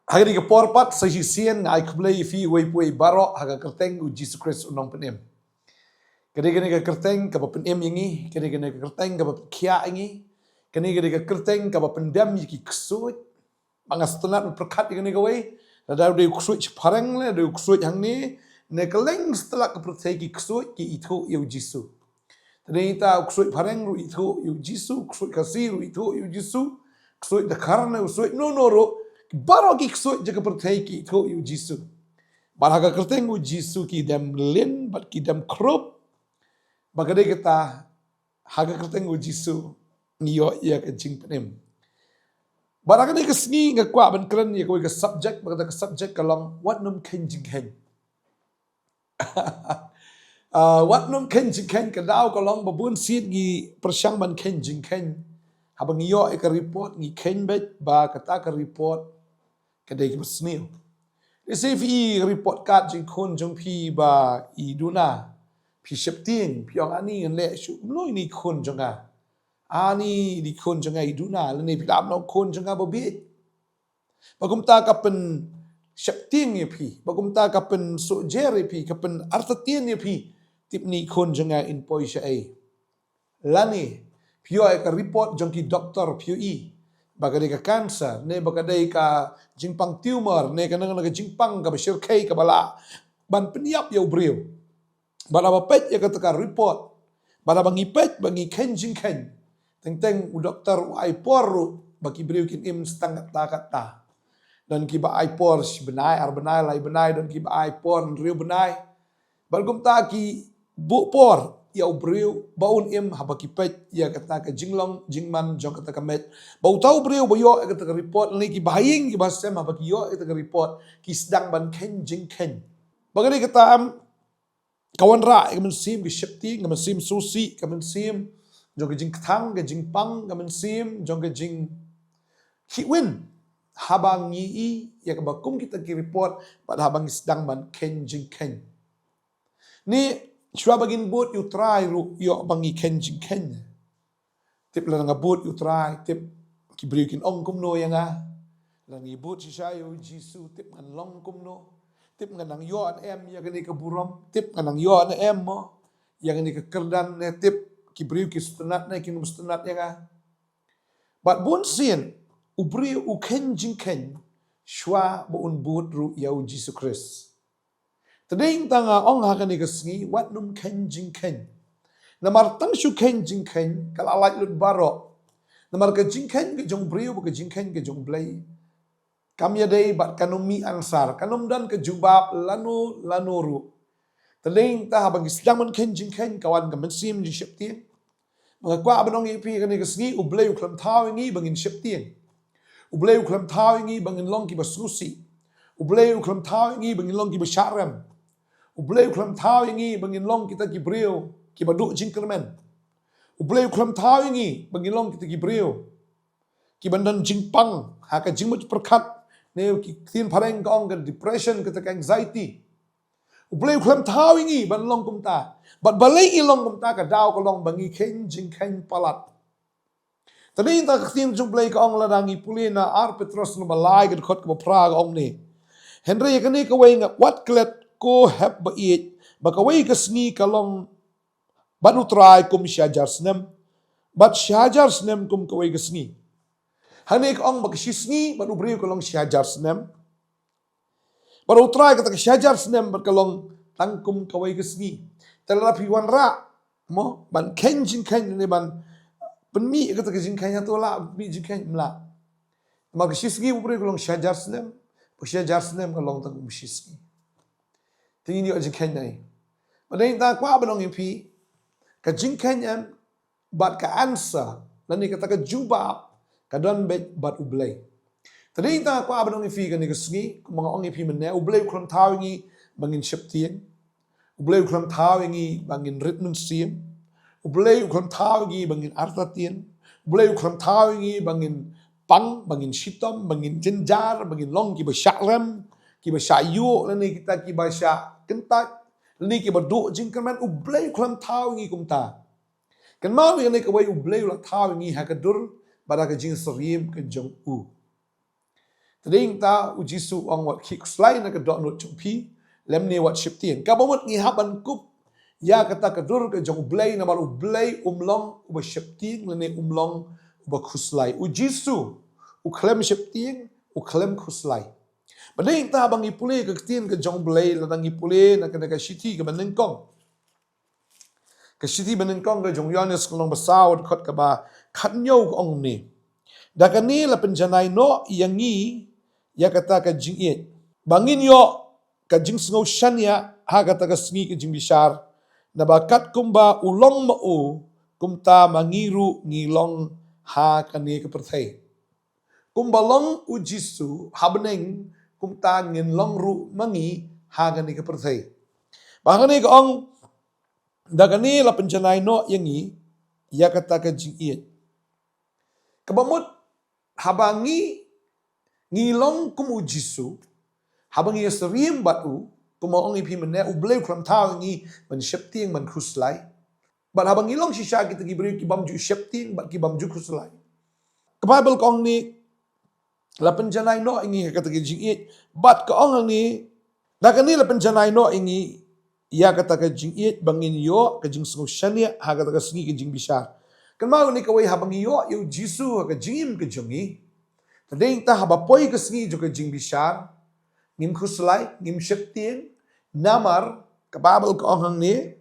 Hari ke porpat sahisian ngai kublai fi wei pui barok haga kerteng u Jesus Christ unong penem. Kene ke kerteng ka penem yangi, kene ke kerteng ka kia yangi, kene ke kerteng ka pendam yiki ksut. Mangas tenat perkat kene ke wei, ada de ksut parang le de ksut hang ni ne keleng setelah ke pertegi ksut ki itu yu Jesus. Ternyata ksut parang ru itu yu Jesus, ksut kasih ru itu yu Jesus, ksut de karna ksut no ro baru ki ksut jaga pertai ki itu yu Jesus. Baraga kerteng u Jesus ki dem lin bat ki dem krup. Bagade kita haga kerteng u Jesus niyo ya ke jing penem. Baraga ni kesni ngakwa ban keren ya ke subject bagada ke subject kalong what num khein jingkhein. Wat num khein jingkhein ka daw kalong babun sit gi persyang ban khein jingkhein. Habang iyo ka report ngi khein bet ba kata ka report kadai ki besnil. Isi fi report card jingkhun jong pi ba I duna pi shepting pi ong ani ngan le shu no ini khun jonga. Ani di khun jonga I duna le ne pi dam no khun jonga bobit. Bagum ta kapen shepting ye pi, bagum ta kapen sojer ye pi, kapen artatien ye pi tip ni khun jonga in poisha ai. Lani pio ka report jong ki doktor pio I. Bagadai ka cancer, ne bagadai ka jingpang tumor, ne ka nang jingpang ka basir kai ka bala. Ban peniap ya ubriu. Bala bapet ya kata ka report. Bala bangi pet bangi khen jingkhen. Teng u doktor u ai por bagi briu kin im setang kata. Dan ki ba ai por benai ar benai lai benai dan ki ba ai por riu benai. Balgum ta ki bu por ya ubriu baun im habaki pet ya kata ka jinglong jingman jong kata ka met bau tau briu boyo kata ka report ni ki bahing ki basem habaki yo kata ka report ki sedang ban khen jingkhen bagani kata am kawan ra ka men sim ki shakti ka men sim susi ka men sim jong ka jingthang ka jingpang ka men sim jong ka jing hiwin habang yi ya ka bakum kita ki report pad habang sedang ban khen jingkhen ni Shua bagin boot you try ru yo bangi khen jingkhen. Tip la nga boot you try tip ki briukin ong kum no yanga. Langi boot si sayo jisu tip ngan long kum no. Tip ngan nang yo an em ya gani ka burom. Tip ngan nang yo an em mo. Ya gani ka kerdan ne tip ki briuki stenat ne kinum stenat yanga. But bun sin ubriu u khen jingkhen shua bo un boot ru yau Jesus Christ. Tading tanga ong hakani kasngi wat num khen jingkhen. Namar tang shu khen jingkhen kalalait lut baro. Namar ka jingkhen ke jong briu ke jingkhen ke jong blai. Kamya day bat kanum mi ansar kanum dan ke jubab lanu ru. Tading ta habang isdaman khen jingkhen kawan ka mensim di syeptien. Mga kwa abanong ipi kani kasngi ublay uklam tawingi bangin syeptien. Ublay uklam tawingi bangin long ki basusi. Ublay uklam tawingi bangin long ki basyaram. Ublay uklam tawingi bangin long kita ki briu ki baduk jingkermen. Ublay uklam tawingi bangin long kita ki briu ki bandan jingpang haka jingmut perkat ne ki tin pareng ka ong ka depression kita ka anxiety. Ublay uklam tawingi ban long kumta bat balay ilong kumta ka daw ka long bangi khen jingkhen palat. Tadi ta tin jublay ka ong ladangi pulina ar petros no balay ka khot ka praga ong ni. Henry kani ka way nga what klet ko hep ba it bakaway kasni kalong banu try kum syajar snem bat syajar snem kum kaway kasni hanik ong bakasisni banu briu kalong syajar snem baru try kata syajar snem bat kalong tangkum kaway kasni telapi wan ra mo ban khen jingkhen ne ban penmi kata jingkhen tu la mi jingkhen mla makasisni briu kalong syajar snem syajar snem kalong tangkum sisni tingin niyo jingkhen nai. Madaling ta kwa abanong impi ka jingkhen yan bat ka answer lani kata ka jubab ka don bet bat ublay. Tadaling ta kwa abanong impi ka ni kasngi kung mga ong impi mene ublay uklam tawingi bangin syeptien. Ublay uklam tawingi bangin ritmen siem. Ublay uklam tawingi bangin artatien. Ublay uklam tawingi bangin pang bangin shitom bangin jenjar bangin long ki basyaram ki basyayu lani kita ki basya kentat ni ki baduk jingkerman ublay klam tawingi kumta kan mau ni ka way ublay la tawingi hakadur bara ka jing serim ke jong u Tading ta ujisu ong wat kik slai na ka dot not chumpi lem ne wat ship tien ka bomot ngi haban kup ya kata ka dur ka jong blai na baru blai umlong uba ship tien ne umlong uba khuslai ujisu u klem ship tien u klem khuslai bading ta bang ipule ka tien ka jong blai la dang ipule na ka shiti ka baneng kong ka shiti baneng kong ka jong yones long basaw khot ka ba khat nyau ong ni dakani la penjanai no yangi ya kata ka jingiet bangin yo ka jing sngo shania ha kata ka sngi ka jing bishar na bakat kumba ulong mau kumta mangiru ngilong ha kani ka perthai kumba long ujisu habneng kumta ngin long ru mangi ha kani ka perthai bangani ka ong dagani la penjanai no yangi ya kata ka jingiet kabamut habangi ngilong kumu jisu habangi yasrim batu kumaong ipi mene ubleu kram tau ngi man shepting man khuslai bat habangi long shisha kita gibri kibam ju shepting bat kibam ju khuslai ka bible kong ni la penjanai no ngi kata ki jingit bat ka ong ni dakani la penjanai no ngi ya kata ka jingit bangin yo ka jing sungu shania ha kata ka sngi ka jing bishar kan mau ni ka wei habangi yo jisu ka jingim ka jongi tading ta habapoi ka sngi jo ka jing bishar ngim khuslai ngim shepting namar ka babel ka ong ni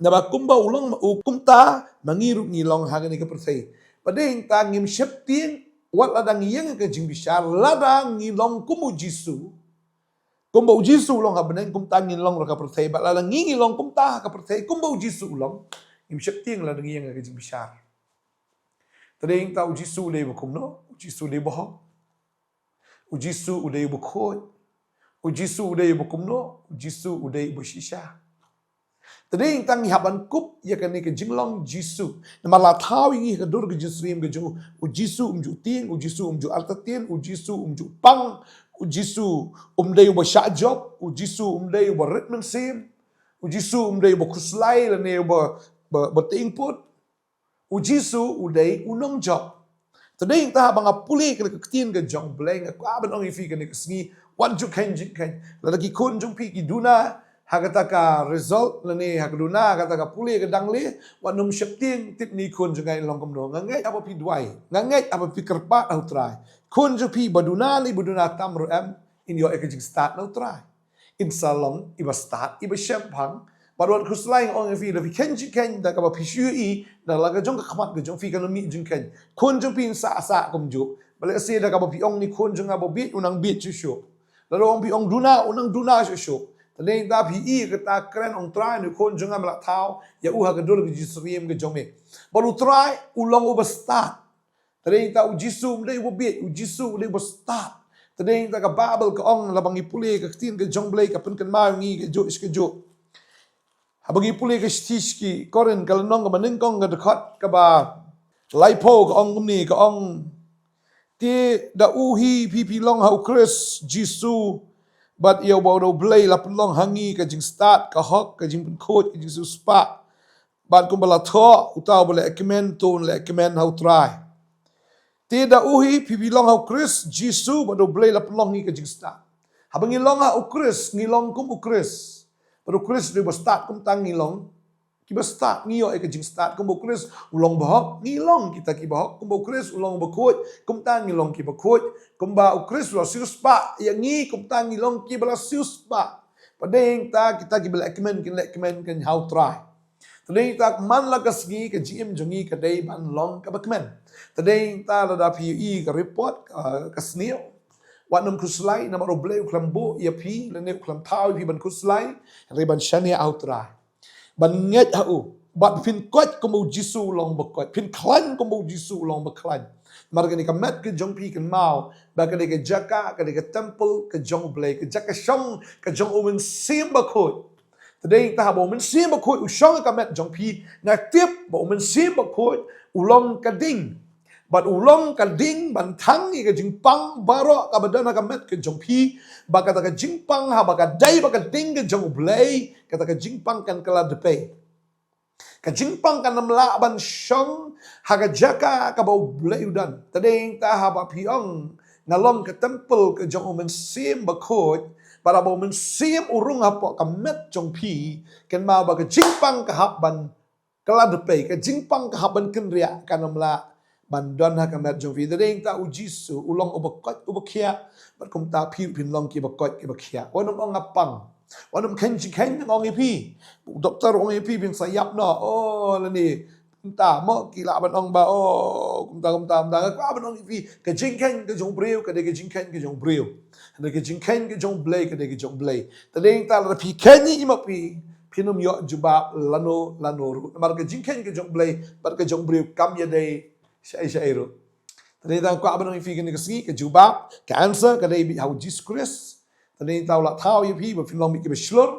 na ba kumba ulong kumta mangiru ngilong hagani ka perthai pading ta ngim shepting wat ladang yang ka jing bishar ladang ngilong kumu jisu kumba jisu ulong habneng kumta ngilong ka perthai ba ladang ngilong kumta ka perthai kumba jisu ulong ngim shepting ladang yang ka jing bishar tading ta jisu le bakum no ujisu le bohong ujisu udai bukhot ujisu udai bukumno ujisu udai bushisha tading tang haban kup ya kan ke jinglong jisu namala thau ngi ka dur ke jisrim ke jo ujisu umju tin ujisu umju artatin ujisu umju pang ujisu umdai ba shajob ujisu umdai ba ritmen sim ujisu umdai ba khuslai la ne ba tingput ujisu udai unong job tading ta bang apuli ka tin ka jong bleng ka ban ong ifi ka ni sngi wan ju khen jingkhein la ki kun jong pi ki duna hagata ka result la ni hagduna kata ka puli ka dangli wan num shepting tit ni kun jong ai long kom no ngai apa pi duai ngai apa pi kerpa au try kun ju pi baduna li baduna tam ro am in your ekajing start no try in salong iba start iba shempang Baruat khuslai ong fi la fi ken jingkhein da ka ba pishu i da la ka jong ka khamat ka jong fi ka no mi jingkhein kun jong pin sa kum ju bale se da ka ba pi ong ni kun jong ba bit unang bit chu shu la ong pi ong duna unang duna chu shu tadeng da pi i ka ta kren ong try ni kun jong ma la thau ya u ha ka dol ka jisriem ka jong me baru try ulong u ba start tadeng ta u jisum dei u bit u jisu dei u start tadeng ta ka babel ka ong la bang ipule ka tin ka jong blai ka pen kan ma ngi ka jo is ka jo habagi puli ke stishki koren kalanong ka maningkong ka dekat ka ba laipo ka ong ni ka ong ti da uhi pipi long hau chris jisu but yo ba do blay la long hangi ka jing start ka hok ka jing coach ka jing su spa but kum bala tho utaw bala ekmen ton le ekmen hau try ti da uhi pipi long hau chris jisu ba do blay la long ni ka jing start habangi long hau chris ngilong kum chris Pero Chris dia start kum tang ngilong, kita start ngiyo ek jing start kum Chris ulong bahok ngilong kita ki bahok kum Chris ulong bakut kum tang ngilong ki bakut kum ba Chris lo sius pa yang ngi kum tang ngilong ki bala sius pa. Padeng ta kita ki bala kemen kan how try. Tadeng ta man la kasgi ka GM jongi ka day ban long ka bakmen. Tadeng ta la da PE ka report ka sneo Wat nam kuslai nama roble uklam bo ia pi lene uklam tau pi ban kuslai reban shania outra ban nget hau bat pin kot ko mo jisu long bakot pin klan ko mo jisu long baklan marga ni kamet ke jong pi kan mau ba ka de ke jaka ka de ke temple ke jong ble ke jaka shong ke jong omen sim bakot today ta bo men sim bakot u shong ka met jong pi na tip bo men sim bakot ulong ka ding But ulong ka ding bantang i ka jingpang baro ka badana ka met ka jongpi ba kata ka jingpang ha ba ka dai ba ka ding ka jong blay kata ka jingpang kan kala depe ka jingpang kan namla ban shong ha ka jaka ka ba blay udan tadeng ta ha ba piong ngalong ke temple ke jong men sim ba khoj para bo men sim urung hapo ka met jong pi ken ma ba ke jingpang ka hab ban kala de pe ke jingpang ka hab ban ken ria kanamla ban don ha ka met jong pi de ding ta u jisu ulong ubakot ubakhia bat kum ta pi pin long ki bakot ki bakhia wonom ong apang wonom ken jingkhein ngong ipi doktor ong ipi bin sayap no oh la ni ta mo kila ban ong ba oh kum ta ka ban ong ipi ke jingkhein ke jong breu ke de ke jingkhein ke jong breu de ke jingkhein ke jong blay ke de ke jong blay de ding ta la pi ken ni ma pi pinum yo juba lano ru mar ke jingkhein ke jong blay par ke jong breu kam ye de sai ro de ta kwa ban ong ipi ke ni ke ski ke juba ke answer ke de bi how Jesus Christ de ta la thao ye pi ba fin long bi ke slur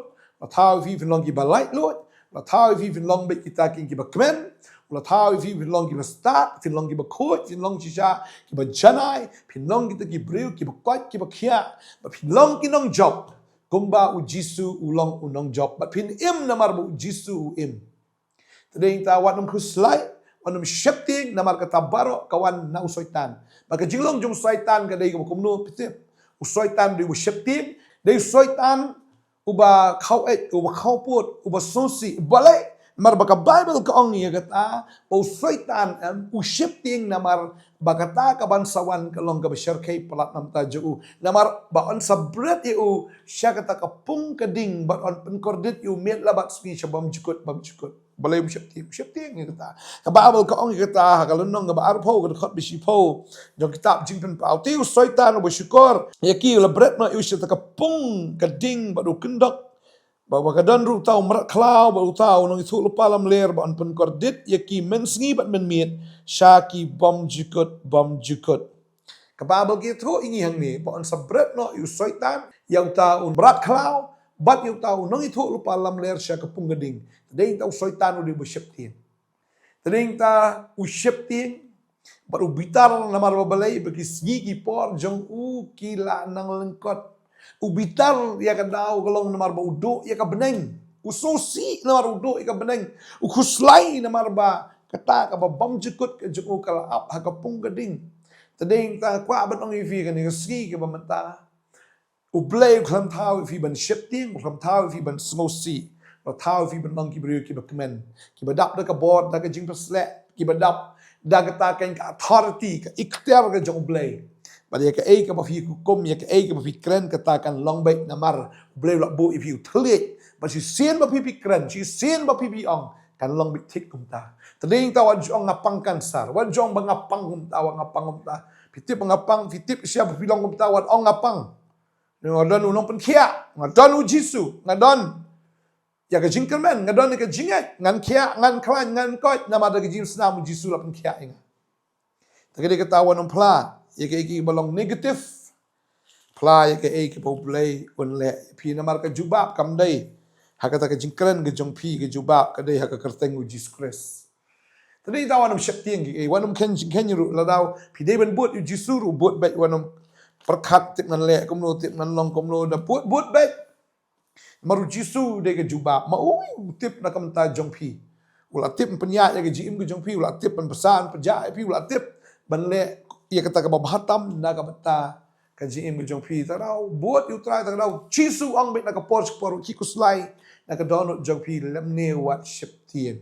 la thao fi fin long ki ba light lot la thao fi fin long bi kita ki ba kmen la thao fi fin long ki ba start fin long ki ba khot fin long chi sha ki ba janai fin long ki ta ki breu ki ba kwat ki ba khia ba fin long ki nong job kumba u jisu u long u nong job ba fin im namar bu jisu u im tading ta wat nam khuslai wanam shepting namar kata baro kawan na usoitan ba ka jinglong jong soitan ka dei ko kumno pitip usoitan di u shepting dei soitan uba khau uba khau put uba sosi balai mar baka Bible ka ong ya kata o soitan u shifting namar bakata ka bansawan ka long ka bashar kay palat nam ta ju namar ba on sabret yu sya kata ka pung kading ba on penkordit yu met labat spi bam jukut balai u shifting ya kata ka Bible ka ong ya kata ka lunong ba arpo ka khot bisi po jong kitab jingpen pau ti u soitan u syukur ya ki la bret ma yu sya ka pung kading ba du kendok bahwa kadang ru tahu merak klau baru tahu nong itu lupa lam ler ba anpun kordit yaki mensngi bat menmiet syaki bom jukut kababel gitu ingi hang ni ba an sabret no yu soitan yang tahu merak klau bat yu tahu nong itu lupa lam ler syak kepung geding tading tahu soitan udi besyeptin tading ta usyeptin baru bitar namar babalai bagi sgi por jong u kila nang lengkot ubitar ya kadau kalong namar ba uduk ya ka beneng ususi namar uduk ya ka beneng ukhuslai namar ba kata ka ba bam jukut ke juku kala ap ha ka pung gading tading ta kwa ban ong ifi ka ni ski ke ba mata ublay kham thau ifi ban shifting kham thau ifi ban smosi ba thau ifi ban nong ki brio ki ba kemen ki ba dap da ka board da ka jing pasle ki ba dap da ka ta kan ka authority ka ikhtiar ka jong blay pada ya ke ka ba fi hukum ya ke ka ba fi kren katakan long baik namar blay la bu if you telit ba si sien ba fi kren si sien ba fi ong kan long bit tik kum ta tading ta wan jong ngapang kan sar wan jong ba ngapang kum ta wan ngapang kum ta fitip ngapang fitip sia ba fi long kum ta wan ong ngapang ngodon unong pen khia ngodon u jisu ngodon ya ke jingkerman ngodon ke jingat ngan khia ngan klan ngan kot nama da ke jim snam jisu la pen khia inga tagade katawan on pla ya ke balong negatif pla ya ke play on le pi namar ka jubab kam dai hakata ka jingkran ke jong pi ke jubab ka dai haka kerteng u Jesus Christ tadi tawan am shakti ke wanum ken ru la daw pi dai ban buat u jisu ru buat bai wanum perkat tip nan le kom no tip nan long kom no da buat bai maru jisu de ke jubab ma tip na kam ta jong pi ula tip penya ya ke jim ke jong pi ula tip pen pesan peja pi ula tip ban le ia kata ka babahatam na ka bata ka jim jong pi tarau buat you try tarau chisu ang bit na ka por ki kuslai na ka donut jong pi lem ne wat shiptien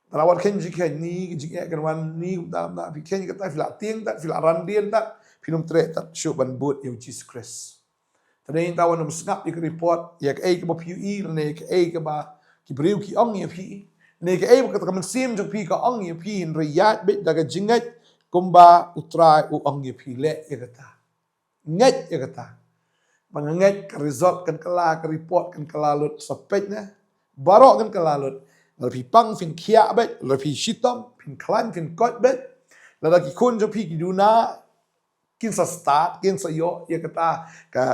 tarawat ken jike ni jike kan wan ni da pi ken ka ta fila tieng ta fila randien ta pinum tre ta show ban buat you Jesus Christ tadeng tawan um snap ik report ya ka ba pi ne ka ba ki breu ki ong ya pi ne ka ka ka man sim jong pi ka ong ya pi in riyat bit da ka jingat kumba utrai u ong ye pile ya kata nget ya kata manget ka result kan kala ka report kan kalalut sapet na barok kan kalalut lapi pang fin khia bet lapi shitom fin klan fin kot bet lagi kun jo pi duna kin sa start kin sa yo ya kata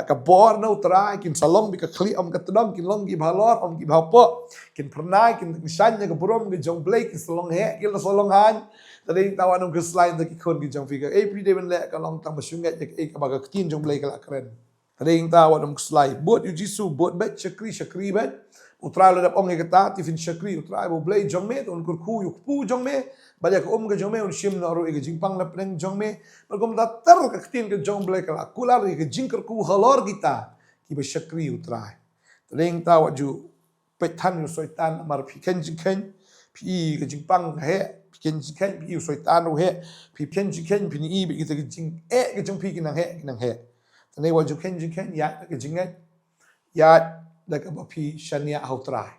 ka bor na utrai kin salong bi ka kli om ka tdom kin long gi bhalor om gi bhapo kin pernai kin shan ya ka burom ge jong blake kin salong he kin salong han tading tawan um keslain ta ki khon ki jong fika every day ben le ka long tam sungat ya ka ba ka tin jong blake la kren tading tawan um keslai buat you jisu buat bet chakri bet utrai ladap ong kata tifin syakri utrai bo blay jongme on kurku yuk pu jongme balik ke jongme on shim na ro ke jingpang la preng jongme berkom datar ke tin ke jong blay kala kular ke jingkerku halor kita ki be syakri utrai tering ta waju petan yu soitan mar piken jingkhein pi ke jingpang he piken jingkhein pi yu soitan ro he piken jingkhein pi ni be kita ke jing ke jong pi kinang he tane waju ken jingkhein ya ke jingat ya dak api shania hautrai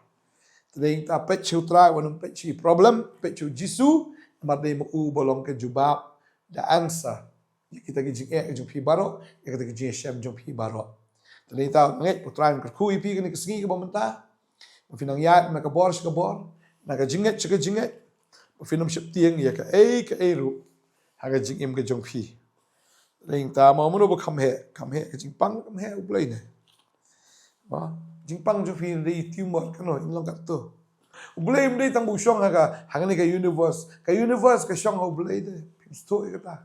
tadeng ta pet chutrai wanum pet chi problem pet chu jisu marde mu bolong ke jubab the answer kita ke jing ke jung pi baro kita ke jing shem jung pi baro tadeng ta nget putrai ke khu pi ke singi ke bomenta finang ya na ka bor na ka jinget ke jinget finum ship tieng ya ke ru ha ke jing im ke jung pi tadeng ta ma mu no kam he ke jing pang kam he uplai ne jingpang jo fi di tumor kano in long kat tu ublay mdei tang bu shong ha hang ni ka universe ka shong ho ublay de sto kata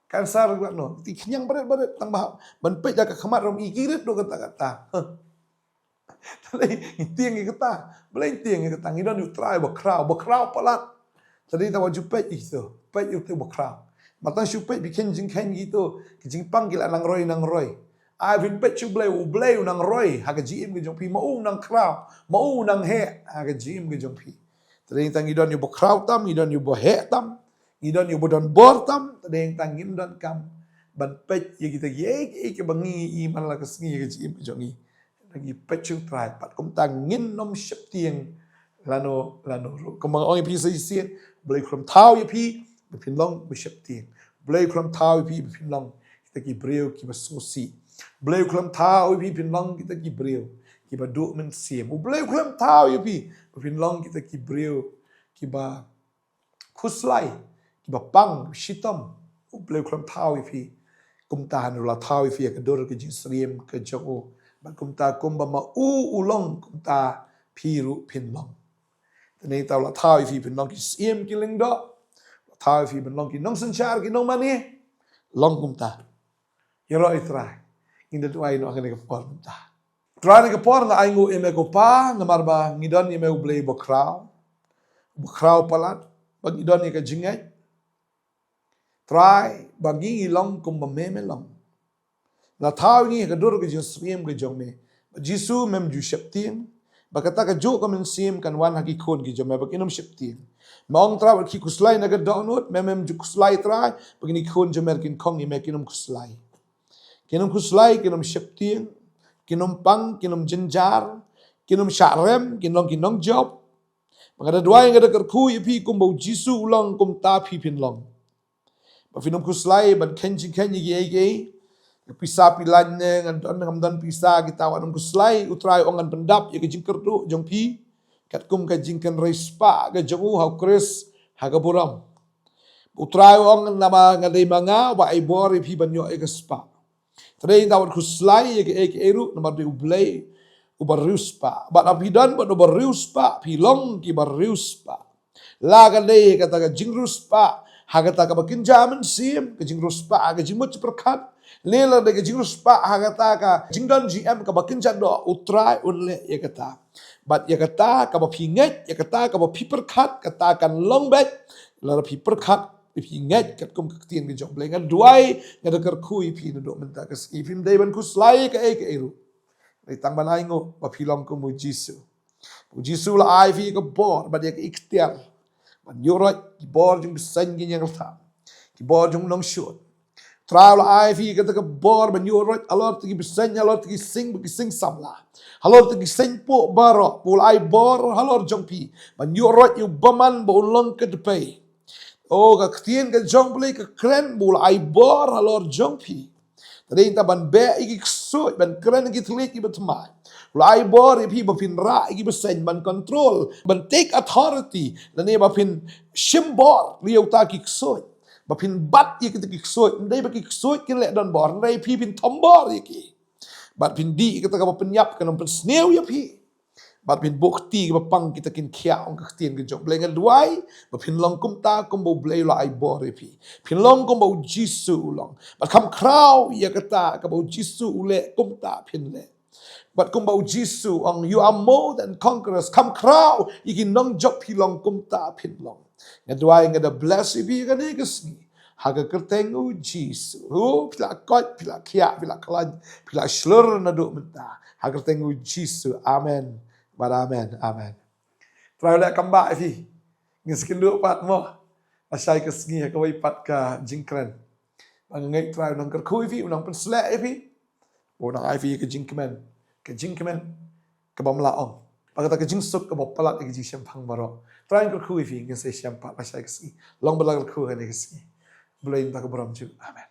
kan sar gwa no ti khnyang baret tang ba ban pe ja ka khamat rom ikirit do kata talai tieng kata blay tieng kata ngi don try ba crowd palat tadi ta waju pe iso pe yu te ba crowd mata shu pe bikin jingkhein gitu jingpang gila nang roi ai vin pet chu blay nang roi ha ka jim ke jong pi mau nang kraw mau nang he ha ka jim ke jong pi tadeng tang idon yu bo kraw tam idon yu bo he tam idon yu bo don bor tam tadeng tang ngim don kam ban pet ye kita ye ke bangi i man la ka sngi ke jim ke jong i lagi pet chu trai pat kum tang ngin nom ship tieng lano ru kum ong pi sai sien blay krom tau ye pi be pin long be ship tieng blay krom tau ye pi be pin long kita ki breu ki ba so si bleu klam thao pi pin long kita ki breu ki ba du men siem bleu klam thao pi pin long kita ki breu ki ba khuslai ki ba pang shitam bleu klam thao pi kum ta han la thao pi ka dor ke jin sriem ke jo ba kum ta kum ba ma long kum ta pi ru pin long tene ta la thao pi pin long ki siem ki ling do thao pi pin long ki nong san char ki nong mani long kum ta yero itrai inda tu ai no akan ke por ta try ke por na ai ngu eme ko pa na marba ngidon eme ublei bo kraw palat bag idon ke jingai try bagi long kum ba me long la thau ni ke dur ke jin siem ke jong me jisu mem ju shaptin ba kata ka jo ka men sim kan wan haki khon ki jom me ba kinom shaptin mong tra ki kuslai na ga download mem ju kuslai try bagini khon jom mer kin khong ni me kinom kuslai kinum kuslai kinum shaptieng kinum pang kinum jenjar kinum sharem kinong job mangada dua yang ada kerku ipi kum bau jisu ulang kum ta pi pin long ba finum kuslai ban kenji ye pisa pilan ne ngan dan pisa kita wanum kuslai utrai ongan pendap ye jingker tu jong pi kat kum ka jingken respa ga jongu ha kris ha ga buram utrai ong nama ngadai manga wa ai bor pi banyo e spa tadeng tawat kuslai ke eru nomor de ublay ubaruspa bat apidan bat ubaruspa pilong ki baruspa la gale kata ka jingruspa ha kata ka bakin jaman sim ke jingruspa ke jimut perkat lela de ke jingruspa ha kata ka jingdan gm ka bakin jado utrai unle ya kata bat ya kata ka bapinget ya kata ka bapiperkat kata kan long bet la piperkat ipi nget kat kum ketien ke jong blengan duai ngada kerku ipi no menta kas ipim dai ban kuslai ke eru dai tang ban aingo ba pilom ko mujisu la ai fi ke bor ba dia ke ikhtiar ban yorot ki bor jung sen gi nyang ta ki bor jung long shot trial ai fi ke ke bor ban yorot alor ti besen alor ti sing samla halor ti sing po baro pul ai bor halor jong pi ban yorot yu baman bo long ke de pay oh ka ktien ka jong play ka kren bul ai bor halor jong pi tadeng ta ban be iki so ban kren ki tlik ki batmai lai bor pi ba pin ra iki besen ban control ban take authority la ne ba pin shimbor liu ta ki so ba pin bat iki ki so ndai ba ki so kin le don bor ndai pi pin tombor iki bat pin di kita ka ba penyap kan pin sneu ya pi bat pin bukti ba pang kita kin khia ong ka tien ke jong blenga duai ba pin long kum ta kum bo blei la ai bor pi pin long kum bo jisu long ba kam kraw ya kata ka bo jisu le kum ta pin le But kung bau Jisu ang you are more than conquerors. Kam krau ikin nong jok pilong kum ta pinlong. Ngadway nga the bless ibi ka negasni. Haga kerteng u Jisu. Pila kot, pila kia, pila kalad, pila slur na do menta. Haga kerteng u Jisu. Amen. But amen. Amen. Try ulit kamba ifi. Ngiskin do pat mo. Asyay kasngi kaway pat ka jingkhein. Ang ngay try nang kerku ifi, unang pensle ifi. Unang ifi ka jingkhein. Ka jingkhein. Ka bamlaong. Pagkata ka jingsuk ka bapalat ka jingsyempang baro. Try ang kerku ifi ngisay syempat asyay kasngi. Long balang kerku ka ni kasngi. Boleh minta keberam juga. Amin.